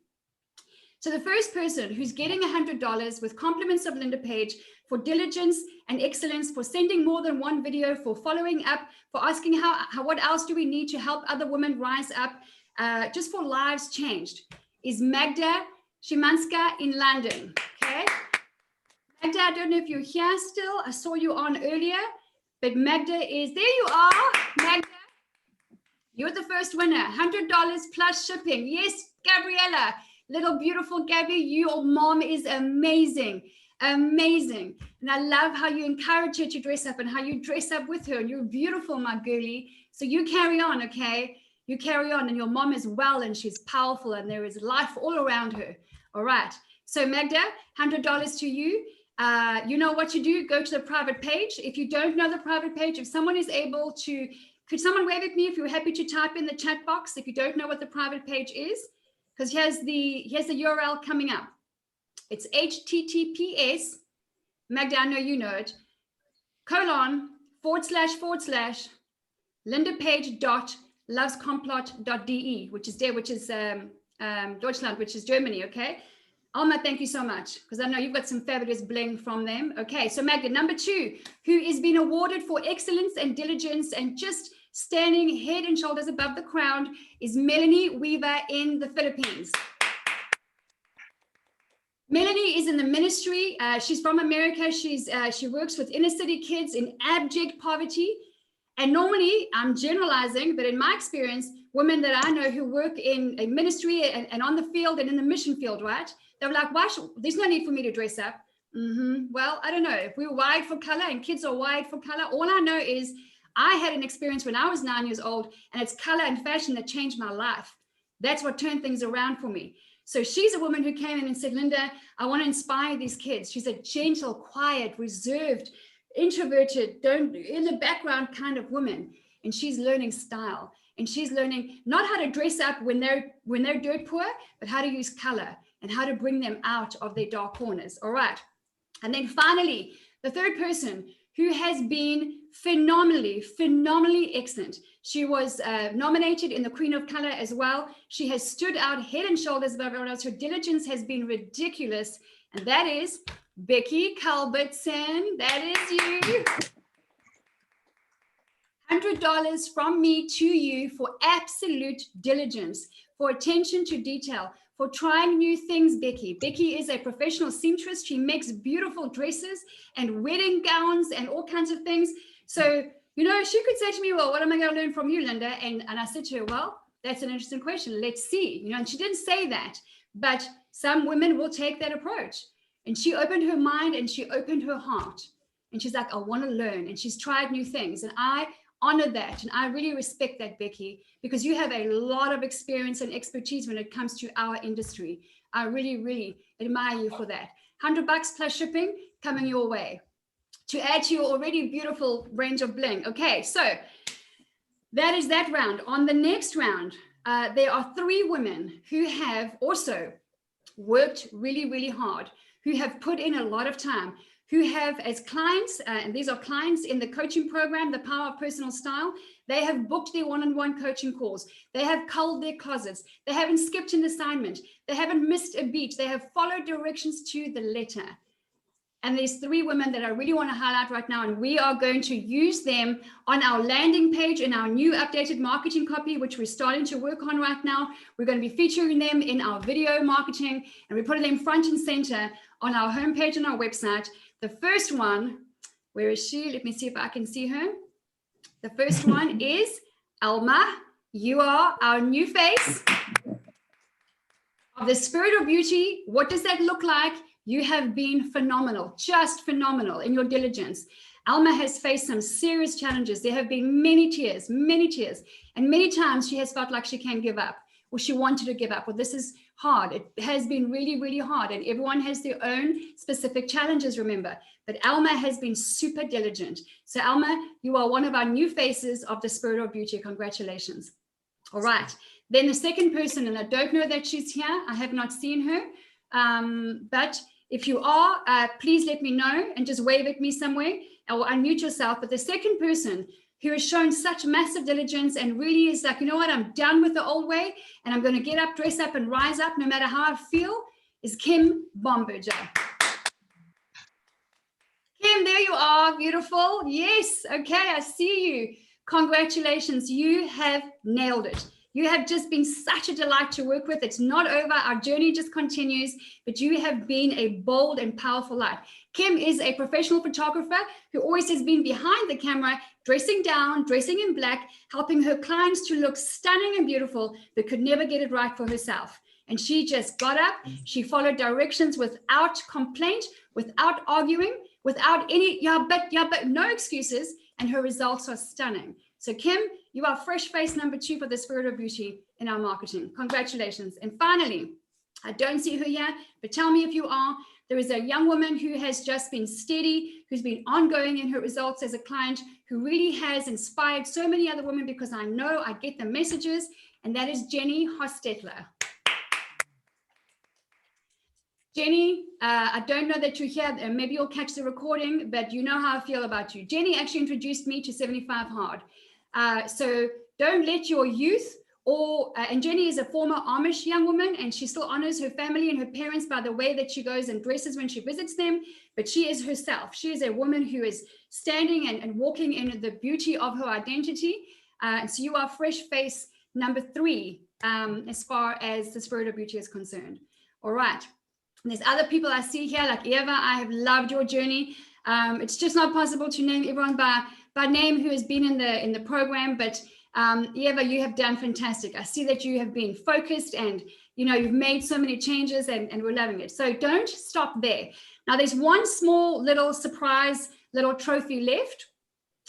So the first person who's getting $100 with compliments of Linda Page for diligence and excellence, for sending more than one video, for following up, for asking what else do we need to help other women rise up, just for lives changed, is Magda Szymanska in London, okay? Magda, I don't know if you're here still. I saw you on earlier, but Magda is, there you are, Magda. You're the first winner, $100 plus shipping. Yes, Gabriella, little beautiful Gabby, your mom is amazing, amazing. And I love how you encourage her to dress up and how you dress up with her. And you're beautiful, my girlie. So you carry on, okay? You carry on, and your mom is well and she's powerful and there is life all around her. All right. So Magda, $100 to you. You know what to do. Go to the private page. If you don't know the private page, if someone is able to, could someone wave at me if you're happy to type in the chat box if you don't know what the private page is? Because here's the URL coming up. It's https, Magda, I know you know it, //lindapage.lovescomplot.de, which is Deutschland, which is Germany, okay? Alma, thank you so much, because I know you've got some fabulous bling from them. Okay, so Magda, number 2, who is being awarded for excellence and diligence and just standing head and shoulders above the crowd, is Melanie Weaver in the Philippines. Melanie is in the ministry. She's from America. She works with inner city kids in abject poverty. And normally, I'm generalizing, but in my experience, women that I know who work in a ministry and on the field and in the mission field, right? They're like, there's no need for me to dress up. Well, I don't know. If we're wired for color and kids are wired for color, all I know is I had an experience when I was 9 years old, and it's color and fashion that changed my life. That's what turned things around for me. So she's a woman who came in and said, Linda, I want to inspire these kids. She's a gentle, quiet, reserved, introverted, in the background kind of woman. And she's learning style. And she's learning not how to dress up when they're dirt poor, but how to use color and how to bring them out of their dark corners. All right. And then finally, the third person who has been phenomenally excellent. She was nominated in the Queen of Color as well. She has stood out head and shoulders above everyone else. Her diligence has been ridiculous. And that is Becky Culbertson. That is you. $100 from me to you for absolute diligence, for attention to detail, for trying new things, Becky. Becky is a professional seamstress. She makes beautiful dresses and wedding gowns and all kinds of things. So, you know, she could say to me, well, what am I going to learn from you, Linda? And I said to her, well, that's an interesting question. Let's see. You know, and she didn't say that, but some women will take that approach. And she opened her mind and she opened her heart. And she's like, I want to learn. And she's tried new things. And I honor that. And I really respect that, Becky, because you have a lot of experience and expertise when it comes to our industry. I really admire you for that. $100 plus shipping coming your way to add to your already beautiful range of bling. Okay, so that is that round. On the next round, there are 3 women who have also worked really hard, who have put in a lot of time, who have as clients, and these are clients in the coaching program, The Power of Personal Style. They have booked their one-on-one coaching calls. They have culled their closets. They haven't skipped an assignment. They haven't missed a beat. They have followed directions to the letter. And there's 3 women that I really want to highlight right now, and we are going to use them on our landing page in our new updated marketing copy, which we're starting to work on right now. We're going to be featuring them in our video marketing, and we're putting them front and center on our homepage and our website. The first one, where is she? Let me see if I can see her. The first one is Alma. You are our new face. of the Spirit of Beauty. What does that look like? You have been phenomenal, just phenomenal in your diligence. Alma has faced some serious challenges. There have been many tears, and many times she has felt like she can't give up, or she wanted to give up. Well, this is hard. It has been really, really hard, and everyone has their own specific challenges, remember. But Alma has been super diligent. So Alma, you are one of our new faces of the Spirit of Beauty. Congratulations. All right. Then the second person, and I don't know that she's here. I have not seen her. But if you are, please let me know and just wave at me somewhere or unmute yourself. But the second person who has shown such massive diligence and really is like, you know what, I'm done with the old way and I'm going to get up, dress up and rise up no matter how I feel, is Kim Bomberger. Kim, there you are. Beautiful. Yes. Okay. I see you. Congratulations. You have nailed it. You have just been such a delight to work with. It's not over. Our journey just continues, but you have been a bold and powerful light. Kim is a professional photographer who always has been behind the camera, dressing down, dressing in black, helping her clients to look stunning and beautiful, but could never get it right for herself. And she just got up. She followed directions without complaint, without arguing, without any, yeah, but, no excuses. And her results are stunning. So Kim, you are fresh face number 2 for the Spirit of Beauty in our marketing. Congratulations. And finally, I don't see her yet, but tell me if you are. There is a young woman who has just been steady, who's been ongoing in her results as a client, who really has inspired so many other women because I know I get the messages, and that is Jenny Hostetler. Jenny, I don't know that you're here. Maybe you'll catch the recording, but you know how I feel about you. Jenny actually introduced me to 75 Hard. So don't let your youth and Jenny is a former Amish young woman, and she still honors her family and her parents by the way that she goes and dresses when she visits them. But she is herself. She is a woman who is standing and walking in the beauty of her identity. And so you are fresh face number 3 as far as the Spirit of Beauty is concerned. All right. And there's other people I see here, like Eva. I have loved your journey. It's just not possible to name everyone by name who has been in the program, but Eva, you have done fantastic. I see that you have been focused and you've made so many changes and we're loving it. So don't stop there. Now there's one small little surprise little trophy left,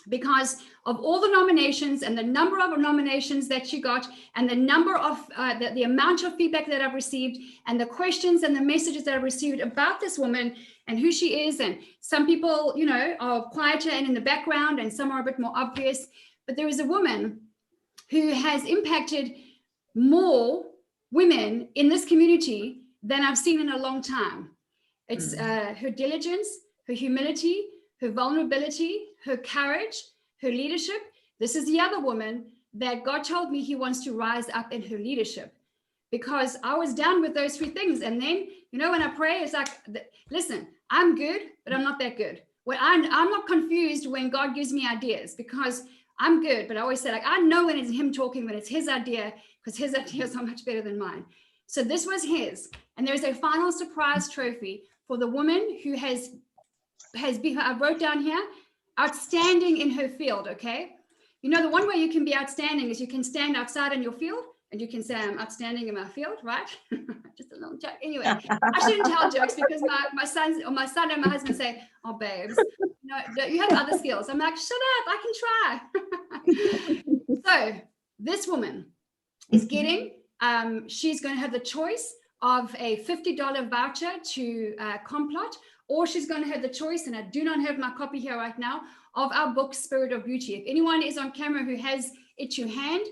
because of all the nominations and the number of nominations that you got and the number of the amount of feedback that I've received and the questions and the messages that I've received about this woman and who she is. And some people, are quieter and in the background, and some are a bit more obvious. But there is a woman who has impacted more women in this community than I've seen in a long time. It's her diligence, her humility, her vulnerability, her courage, her leadership. This is the other woman that God told me he wants to rise up in her leadership, because I was down with those 3 things. And then, when I pray, it's like, listen, I'm good, but I'm not that good. Well, I'm not confused when God gives me ideas, because I'm good. But I always say, I know when it's him talking, when it's his idea, because his idea is so much better than mine. So this was his. And there's a final surprise trophy for the woman who has been, I wrote down here, outstanding in her field. Okay. The one way you can be outstanding is you can stand outside in your field and you can say, I'm outstanding in my field, right? Just a little joke. Anyway, I shouldn't tell jokes because my son and my husband say, oh, babes, you have other skills. I'm like, shut up, I can try. So this woman is getting, she's going to have the choice of a $50 voucher to Complot, or she's going to have the choice, and I do not have my copy here right now, of our book, Spirit of Beauty. If anyone is on camera who has it to hand,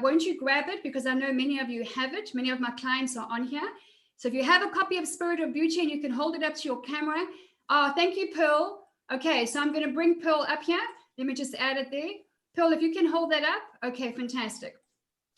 won't you grab it? Because I know many of you have it. Many of my clients are on here. So if you have a copy of Spirit of Beauty and you can hold it up to your camera. Oh, thank you, Pearl. Okay, so I'm going to bring Pearl up here. Let me just add it there. Pearl, if you can hold that up. Okay, fantastic.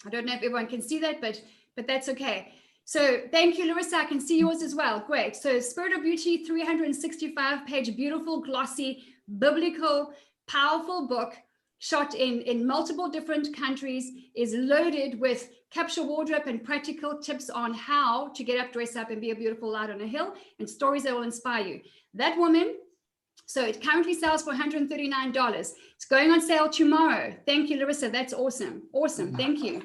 I don't know if everyone can see that, but that's okay. So thank you, Larissa. I can see yours as well. Great. So Spirit of Beauty, 365-page, beautiful, glossy, biblical, powerful book, shot in multiple different countries, is loaded with capsule wardrobe and practical tips on how to get up, dress up, and be a beautiful light on a hill, and stories that will inspire you. That woman, so it currently sells for $139. It's going on sale tomorrow. Thank you, Larissa. That's awesome. Awesome. Thank you.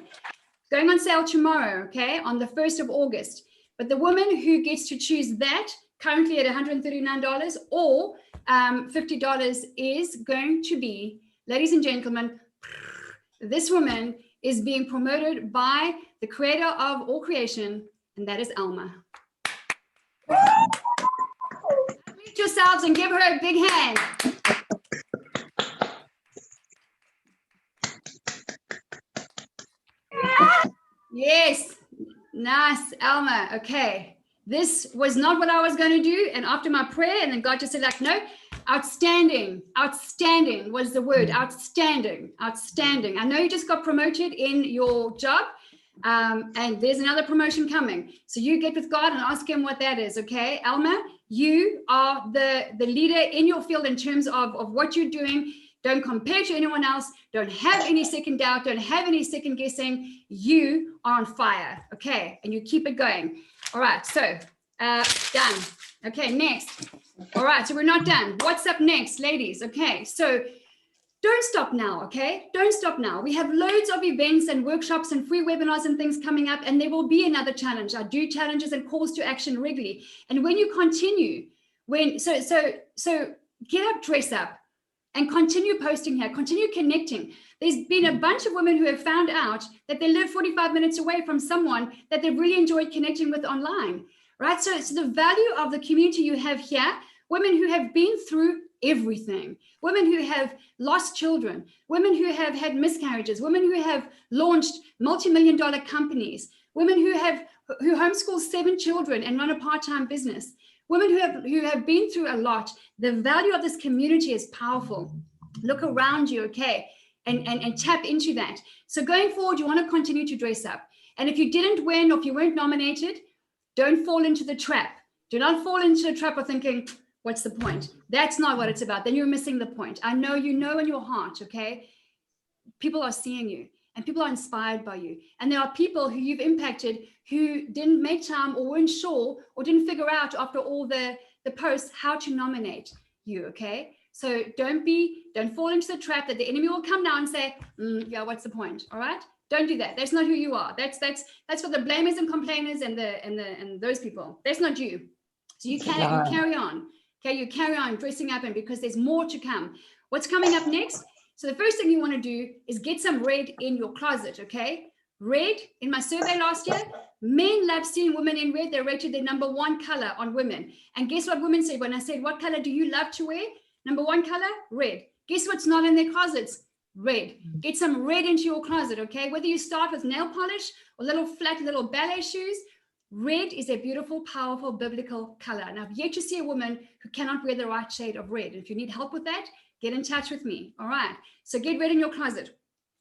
going on sale tomorrow, okay, on the 1st of August. But the woman who gets to choose that, currently at $139 or $50, is going to be, ladies and gentlemen, this woman is being promoted by the creator of all creation, and that is Alma. Meet yourselves and give her a big hand. Yes, nice, Alma. Okay, this was not what I was going to do, and after my prayer, and then God just said, like, no, outstanding. Outstanding was the word. Outstanding. Outstanding. I know you just got promoted in your job, and there's another promotion coming. So you get with God and ask him what that is, okay? Alma, you are the leader in your field in terms of what you're doing. Don't compare to anyone else. Don't have any second doubt. Don't have any second guessing. You are on fire, okay? And you keep it going. All right, so done. Okay, next. All right, so we're not done. What's up next, ladies? Okay, so don't stop now, okay? Don't stop now. We have loads of events and workshops and free webinars and things coming up, and there will be another challenge. I do challenges and calls to action regularly. And when you continue, so get up, dress up, and continue posting here, continue connecting. There's been a bunch of women who have found out that they live 45 minutes away from someone that they've really enjoyed connecting with online, right? So it's the value of the community you have here, women who have been through everything, women who have lost children, women who have had miscarriages, women who have launched multi-million-dollar companies, women who homeschool 7 children and run a part-time business, women who have been through a lot. The value of this community is powerful. Look around you, okay, and tap into that. So going forward, you want to continue to dress up. And if you didn't win or if you weren't nominated, don't fall into the trap. Do not fall into the trap of thinking, what's the point? That's not what it's about. Then you're missing the point. I know you know in your heart, okay? People are seeing you and people are inspired by you. And there are people who you've impacted who didn't make time or weren't sure or didn't figure out after all the posts how to nominate you, okay? So don't fall into the trap that the enemy will come now and say, yeah, what's the point? All right? Don't do that. That's not who you are. That's for the blamers and complainers and those people. That's not you. So you carry on. Okay, you carry on dressing up, and because there's more to come. What's coming up next? So the first thing you want to do is get some red in your closet, okay? Red, in my survey last year, men love seeing women in red. They rated their number 1 color on women. And guess what women said when I said, what color do you love to wear? Number 1 color, red. Guess what's not in their closets? Red. Get some red into your closet, okay? Whether you start with nail polish or little ballet shoes, red is a beautiful, powerful, biblical color. And I've yet to see a woman who cannot wear the right shade of red. If you need help with that, get in touch with me. All right. So get red in your closet.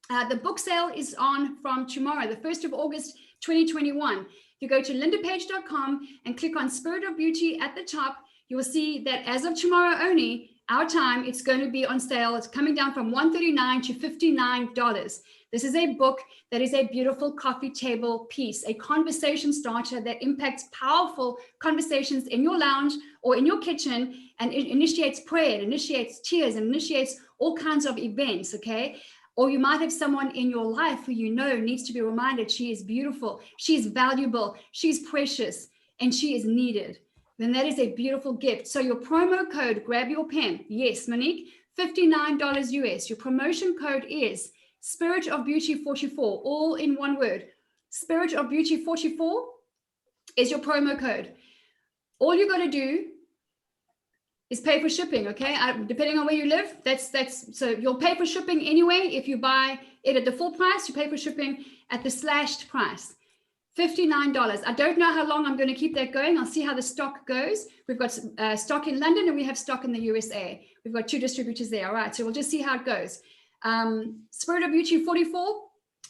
The book sale is on from tomorrow, the 1st of August, 2021. If you go to lindapage.com and click on Spirit of Beauty at the top, you will see that as of tomorrow only, our time, it's going to be on sale. It's coming down from $139 to $59. This is a book that is a beautiful coffee table piece, a conversation starter that impacts powerful conversations in your lounge or in your kitchen, and it initiates prayer, it initiates tears, and initiates all kinds of events, okay? Or you might have someone in your life who you know needs to be reminded she is beautiful, she's valuable, she's precious, and she is needed. Then that is a beautiful gift. So your promo code, grab your pen. Yes, Monique, $59 US. Your promotion code is Spirit of Beauty 44, all in one word. Spirit of Beauty 44 is your promo code. All you got to do is pay for shipping, okay? Depending on where you live, so you'll pay for shipping anyway. If you buy it at the full price, you pay for shipping at the slashed price. $59. I don't know how long I'm going to keep that going. I'll see how the stock goes. We've got stock in London and we have stock in the USA. We've got 2 distributors there. All right, so we'll just see how it goes. Spirit of Beauty 44,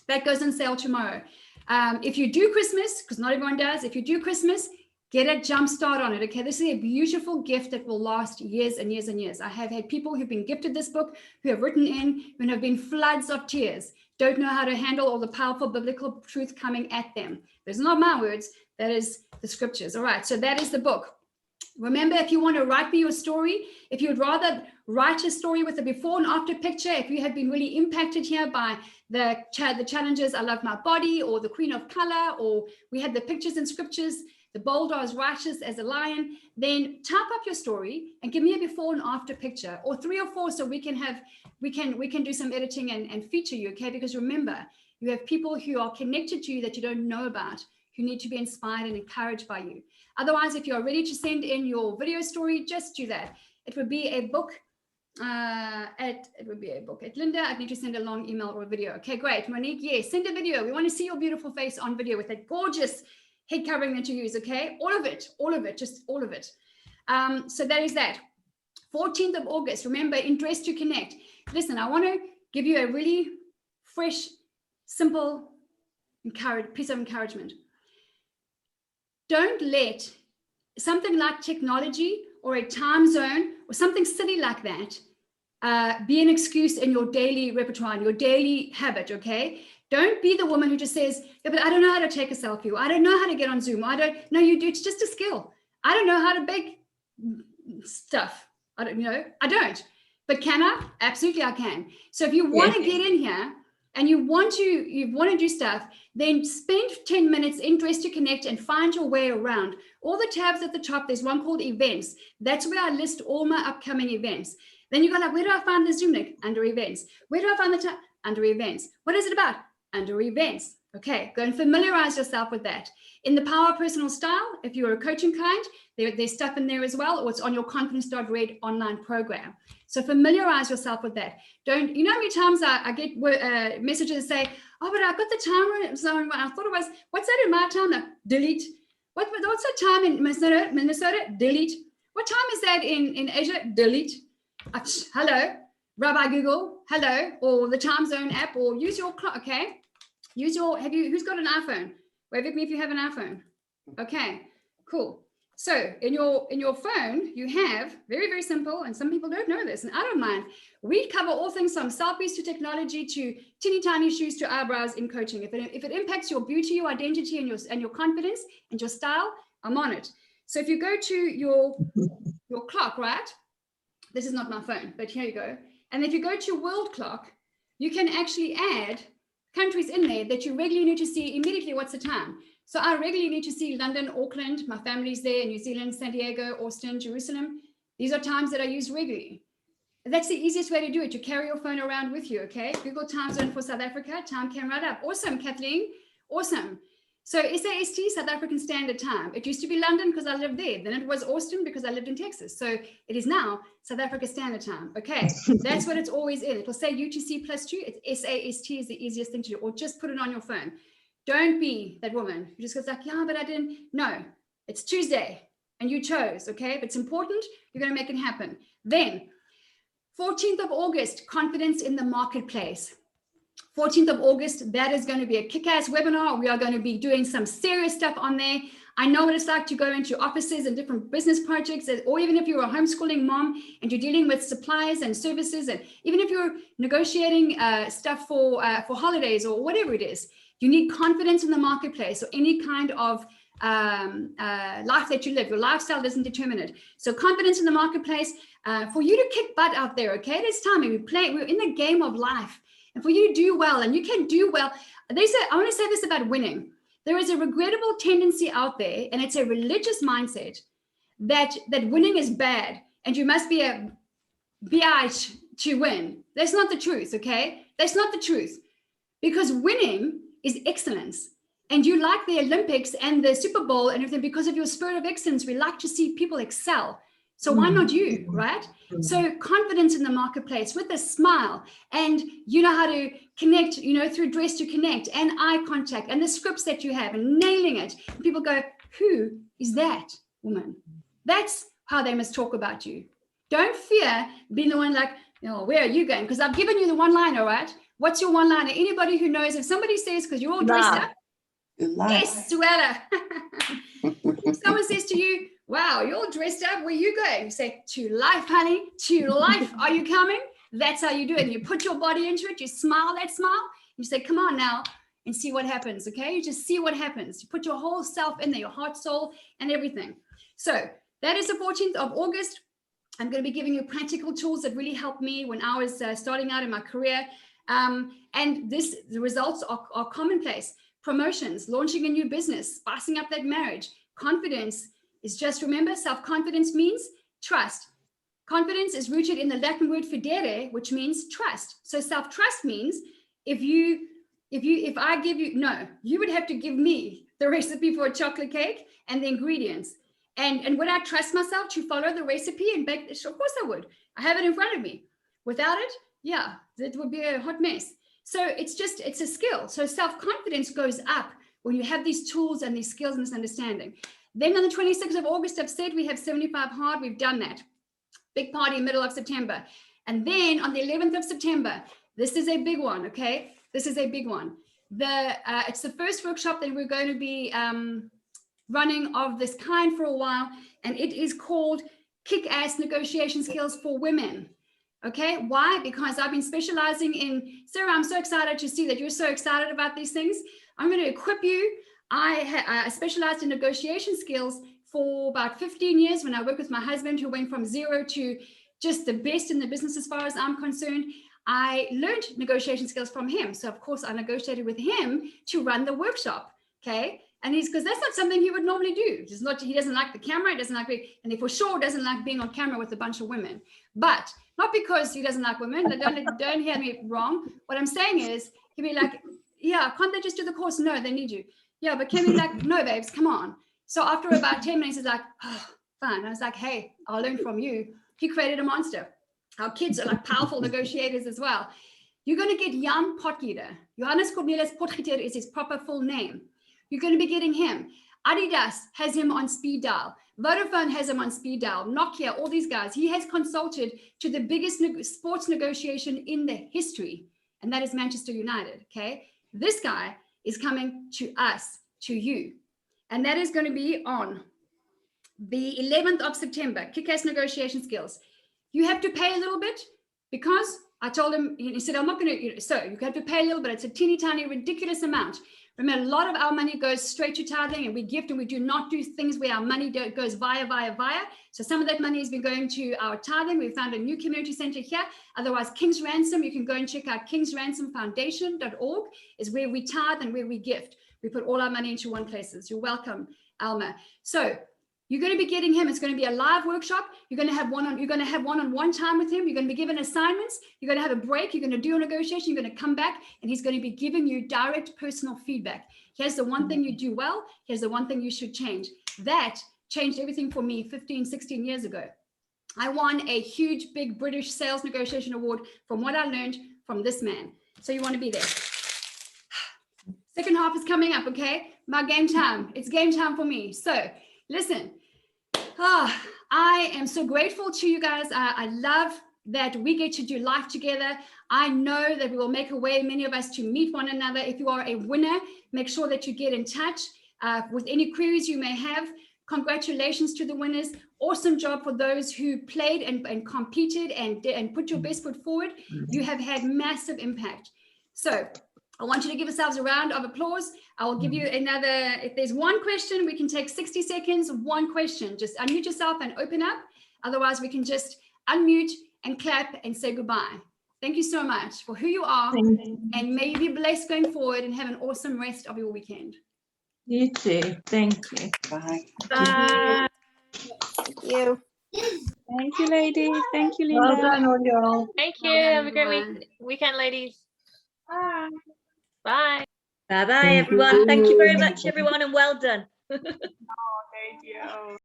that goes on sale tomorrow. If you do Christmas, because not everyone does, if you do Christmas, get a jump start on it, okay? This is a beautiful gift that will last years and years and years. I have had people who've been gifted this book, who have written in, and have been floods of tears, don't know how to handle all the powerful biblical truth coming at them. There's not my words, that is the scriptures. All right, so that is the book. Remember, if you want to write me your story, if you'd rather write a story with a before and after picture, if you have been really impacted here by the challenges, I love my body, or the Queen of Color, or we had the pictures and scriptures, the bold are as righteous as a lion, then type up your story and give me a before and after picture, or 3 or 4, so we can do some editing and feature you, okay? Because remember, you have people who are connected to you that you don't know about, who need to be inspired and encouraged by you. Otherwise, if you're ready to send in your video story, just do that. It would be a book at Linda. I'd need to send a long email or a video. Okay, great. Monique, yes, send a video. We want to see your beautiful face on video with that gorgeous head covering that you use, okay? All of it, just all of it. So that is that. 14th of August, remember, in Dress to Connect. Listen, I want to give you a really fresh, simple piece of encouragement. Don't let something like technology or a time zone or something silly like that be an excuse in your daily repertoire, in your daily habit, okay? Don't be the woman who just says, yeah, but I don't know how to take a selfie. Or I don't know how to get on Zoom. No, you do. It's just a skill. I don't know how to bake stuff. I don't. But can I? Absolutely, I can. So if you want to get in here and you want to do stuff, then spend 10 minutes in Dress to Connect and find your way around. All the tabs at the top, there's one called events. That's where I list all my upcoming events. Then you go like, where do I find the Zoom link? Under events. Where do I find the tab? Under events. What is it about? Under events. Okay, go and familiarize yourself with that. In the Power Personal Style, if you're a coaching client, there's stuff in there as well, or it's on your Confidence.Red online program. So familiarize yourself with that. Don't, you know how many times I get messages that say, oh, but I got the time, so I thought it was, what's that in my time? No, delete. What's the time in Minnesota? Delete. What time is that in Asia? Delete. Hello, Rabbi Google, hello, or the time zone app, or use your clock, okay? Who's got an iPhone? Wave at me if you have an iPhone. Okay, cool. So in your phone, you have very, very simple, and some people don't know this, and I don't mind. We cover all things from selfies to technology to teeny tiny shoes to eyebrows in coaching. If it impacts your beauty, your identity, and your confidence and your style, I'm on it. So if you go to your clock, right? This is not my phone, but here you go. And if you go to World Clock, you can actually add countries in there that you regularly need to see immediately what's the time. So I regularly need to see London, Auckland, my family's there, New Zealand, San Diego, Austin, Jerusalem. These are times that I use regularly. That's the easiest way to do it. You carry your phone around with you, okay? Google time zone for South Africa, time came right up. Awesome, Kathleen, awesome. So SAST, South African Standard Time. It used to be London because I lived there. Then it was Austin because I lived in Texas. So it is now South Africa Standard Time. Okay, that's what it's always in. It will say UTC +2. It's SAST is the easiest thing to do, or just put it on your phone. Don't be that woman who just goes like, yeah, but I didn't. No, it's Tuesday and you chose, okay? If it's important, you're going to make it happen. Then 14th of August, confidence in the marketplace. 14th of August, that is going to be a kick-ass webinar. We are going to be doing some serious stuff on there. I know what it's like to go into offices and different business projects, or even if you're a homeschooling mom and you're dealing with supplies and services, and even if you're negotiating stuff for holidays or whatever it is, you need confidence in the marketplace or any kind of life that you live. Your lifestyle doesn't determine it. So confidence in the marketplace for you to kick butt out there, okay? It is time. We're in the game of life. And for you to do well, and you can do well. I want to say this about winning. There is a regrettable tendency out there, and it's a religious mindset that winning is bad, and you must be a bitch to win. That's not the truth, okay? That's not the truth. Because winning is excellence. And you like the Olympics and the Super Bowl and everything because of your spirit of excellence. We like to see people excel. So why not you, right? So confidence in the marketplace with a smile, and you know how to connect, through Dress to Connect and eye contact and the scripts that you have and nailing it. And people go, who is that woman? That's how they must talk about you. Don't fear being the one like, where are you going? Because I've given you the one-liner, right? What's your one-liner? Anybody who knows, if somebody says, because you're all dressed up. Yes, Suella. If someone says to you, wow, you're all dressed up, where are you going? You say, to life, honey, to life. Are you coming? That's how you do it. You put your body into it. You smile that smile. You say, come on now, and see what happens, okay? You just see what happens. You put your whole self in there, your heart, soul, and everything. So That is the 14th of August. I'm going to be giving you practical tools that really helped me when I was starting out in my career. And the results are commonplace. Promotions, launching a new business, spicing up that marriage. Confidence is just, remember, self-confidence means trust. Confidence is rooted in the Latin word fidere, which means trust. So self-trust means if I give you, no, you would have to give me the recipe for a chocolate cake and the ingredients. And would I trust myself to follow the recipe and bake? Of course I would. I have it in front of me. Without it, yeah, it would be a hot mess. So it's a skill. So self-confidence goes up when you have these tools and these skills and this understanding. Then on the 26th of August, I've said we have 75 hard. We've done that. Big party, middle of September. And then on the 11th of September, this is a big one, okay? This is a big one. It's the first workshop that we're going to be running of this kind for a while, and it is called Kick-Ass Negotiation Skills for Women. Okay, why? Because I've been specializing in, Sarah, I'm so excited to see that you're so excited about these things. I'm going to equip you. I specialized in negotiation skills for about 15 years when I worked with my husband, who went from zero to just the best in the business as far as I'm concerned. I learned negotiation skills from him. So of course I negotiated with him to run the workshop. Okay. And because that's not something he would normally do. He doesn't like the camera, he doesn't like and he for sure doesn't like being on camera with a bunch of women. But not because he doesn't like women. Don't hear me wrong. What I'm saying is, he'd be like, yeah, can't they just do the course? No, they need you. Yeah, but can we like, no, babes, come on. So after about 10 minutes, he's like, oh, fine. I was like, hey, I'll learn from you. He created a monster. Our kids are like powerful negotiators as well. You're going to get Jan Potgieter. Johannes Cornelis Potgieter is his proper full name. You're going to be getting him. Adidas has him on speed dial. Vodafone has him on speed dial. Nokia, all these guys. He has consulted to the biggest sports negotiation in the history, and that is Manchester United, okay? This guy is coming to us, to you, and that is going to be on the 11th of September, Kick-Ass Negotiation Skills. You have to pay a little bit because I told him, he said, I'm not going to, so you have to pay a little bit. It's a teeny tiny, ridiculous amount. Remember, a lot of our money goes straight to tithing, and we gift, and we do not do things where our money goes via. So some of that money has been going to our tithing. We found a new community center here. Otherwise, King's Ransom, you can go and check out kingsransomfoundation.org is where we tithe and where we gift. We put all our money into one place. You're welcome, Alma. So you're going to be getting him. It's going to be a live workshop. You're going to have one-on-one time with him. You're going to be given assignments. You're going to have a break. You're going to do a negotiation. You're going to come back, and he's going to be giving you direct personal feedback. Here's the one thing you do well. Here's the one thing you should change. That changed everything for me 15, 16 years ago. I won a huge, big British sales negotiation award from what I learned from this man. So you want to be there. Second half is coming up, okay? My game time. It's game time for me. So listen. I am so grateful to you guys. I love that we get to do life together. I know that we will make a way, many of us, to meet one another. If you are a winner, make sure that you get in touch with any queries you may have. Congratulations to the winners. Awesome job for those who played and competed and put your best foot forward. You have had massive impact. So I want you to give yourselves a round of applause. I will give you another, if there's one question, we can take 60 seconds, one question. Just unmute yourself and open up. Otherwise, we can just unmute and clap and say goodbye. Thank you so much for who you are. And may you be blessed going forward and have an awesome rest of your weekend. You too. Thank you. Bye. Bye. Thank you. Thank you, ladies. Thank you, Linda. Well done on y'all. Thank you. Bye, Have a great everyone. weekend, ladies. Bye. Bye. Bye bye, Thank everyone. Thank you very you. much, everyone, and well done.